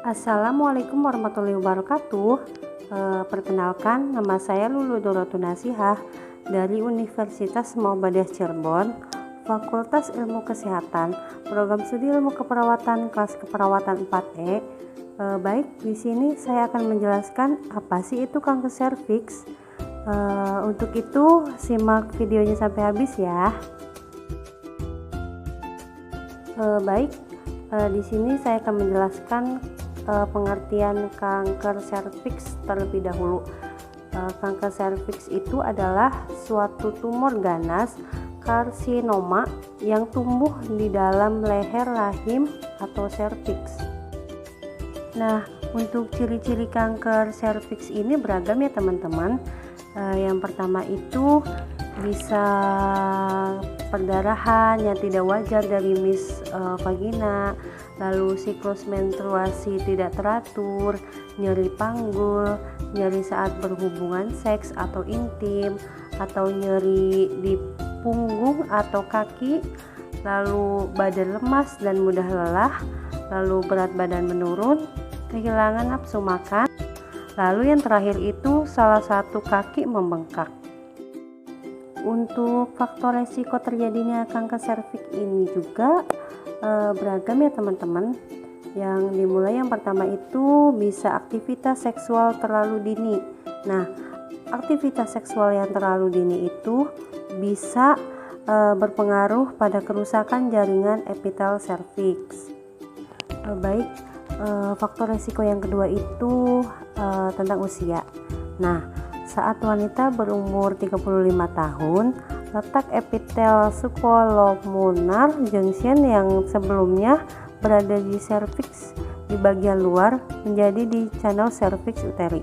Assalamualaikum warahmatullahi wabarakatuh. Perkenalkan, nama saya Lulu Dorotu Nasihah dari Universitas Muhammadiyah Cirebon, Fakultas Ilmu Kesehatan, Program Studi Ilmu Keperawatan, kelas keperawatan 4E. Baik, di sini saya akan menjelaskan apa sih itu kanker serviks. Untuk itu, simak videonya sampai habis ya. Di sini saya akan menjelaskan pengertian kanker serviks terlebih dahulu. Kanker serviks itu adalah suatu tumor ganas karsinoma yang tumbuh di dalam leher rahim atau serviks. Nah, untuk ciri-ciri kanker serviks ini beragam ya teman-teman. Yang pertama itu bisa perdarahan yang tidak wajar dari vagina, lalu siklus menstruasi tidak teratur, nyeri panggul, nyeri saat berhubungan seks atau intim, atau nyeri di punggung atau kaki, lalu badan lemas dan mudah lelah, lalu berat badan menurun, kehilangan nafsu makan, lalu yang terakhir itu salah satu kaki membengkak. Untuk faktor resiko terjadinya kanker serviks ini juga beragam ya teman-teman. Yang dimulai yang pertama itu bisa aktivitas seksual terlalu dini. Nah, aktivitas seksual yang terlalu dini itu bisa berpengaruh pada kerusakan jaringan epitel serviks. Faktor resiko yang kedua itu tentang usia. Nah, saat wanita berumur 35 tahun, letak epitel squamous junction yang sebelumnya berada di serviks di bagian luar menjadi di channel cervix uteri.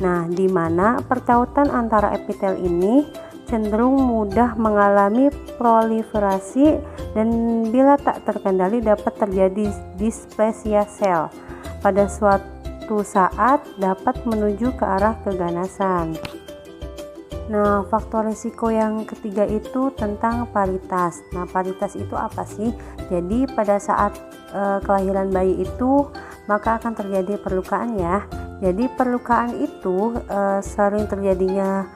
Nah, di mana pertautan antara epitel ini cenderung mudah mengalami proliferasi dan bila tak terkendali dapat terjadi displasia sel. Pada suatu saat dapat menuju ke arah keganasan. Nah, faktor risiko yang ketiga itu tentang paritas. Nah, paritas itu apa sih? Jadi pada saat kelahiran bayi itu maka akan terjadi perlukaan ya. Jadi perlukaan itu sering terjadinya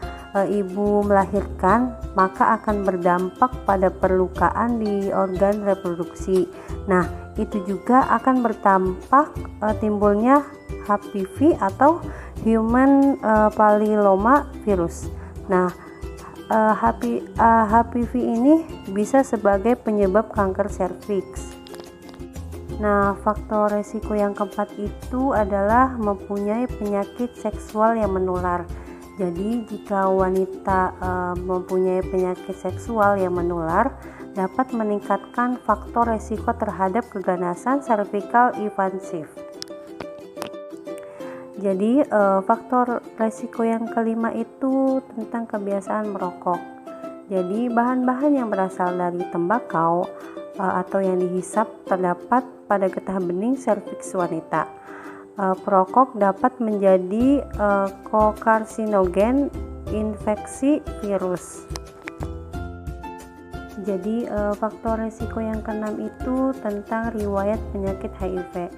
ibu melahirkan, maka akan berdampak pada perlukaan di organ reproduksi. Nah, itu juga akan berdampak timbulnya HPV atau human papilloma virus. Nah, HPV ini bisa sebagai penyebab kanker serviks. Nah, faktor resiko yang keempat itu adalah mempunyai penyakit seksual yang menular. Jadi, jika wanita mempunyai penyakit seksual yang menular, dapat meningkatkan faktor resiko terhadap keganasan cervical invasif. Jadi faktor resiko yang kelima itu tentang kebiasaan merokok. Jadi bahan-bahan yang berasal dari tembakau atau yang dihisap terdapat pada getah bening serviks wanita. Perokok dapat menjadi kokarsinogen infeksi virus. Jadi faktor resiko yang keenam itu tentang riwayat penyakit HIV.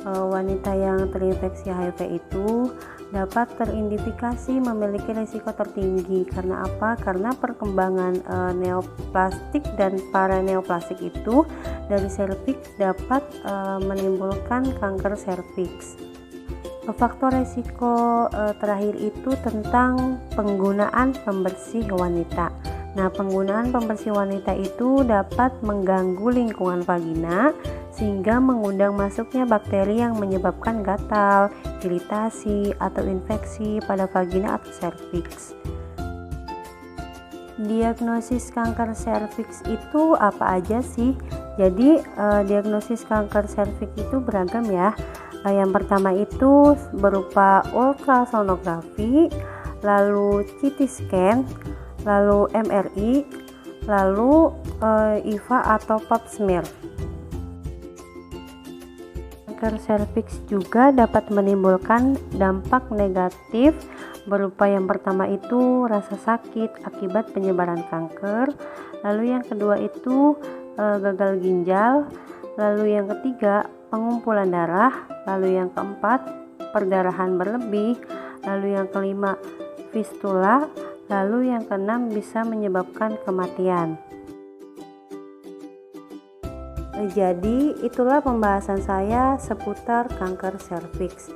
Wanita yang terinfeksi HIV itu dapat teridentifikasi memiliki risiko tertinggi. Karena apa? Karena perkembangan neoplastik dan paraneoplastik itu dari serviks dapat menimbulkan kanker serviks. Faktor risiko terakhir itu tentang penggunaan pembersih wanita. Nah, penggunaan pembersih wanita itu dapat mengganggu lingkungan vagina sehingga mengundang masuknya bakteri yang menyebabkan gatal, iritasi, atau infeksi pada vagina atau serviks. Diagnosis kanker serviks itu apa aja sih? Jadi diagnosis kanker serviks itu beragam ya. Yang pertama itu berupa ultrasonografi, lalu CT scan, lalu MRI, lalu IVA atau pap smear. Kanker serviks juga dapat menimbulkan dampak negatif berupa yang pertama itu rasa sakit akibat penyebaran kanker, lalu yang kedua itu gagal ginjal, lalu yang ketiga pengumpulan darah, lalu yang keempat perdarahan berlebih, lalu yang kelima fistula, lalu yang keenam bisa menyebabkan kematian. Jadi itulah pembahasan saya seputar kanker serviks.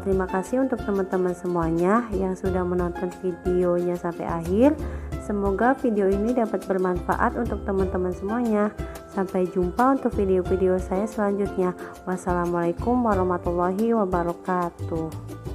Terima kasih untuk teman-teman semuanya yang sudah menonton videonya sampai akhir. Semoga video ini dapat bermanfaat untuk teman-teman semuanya. Sampai jumpa untuk video-video saya selanjutnya. Wassalamualaikum warahmatullahi wabarakatuh.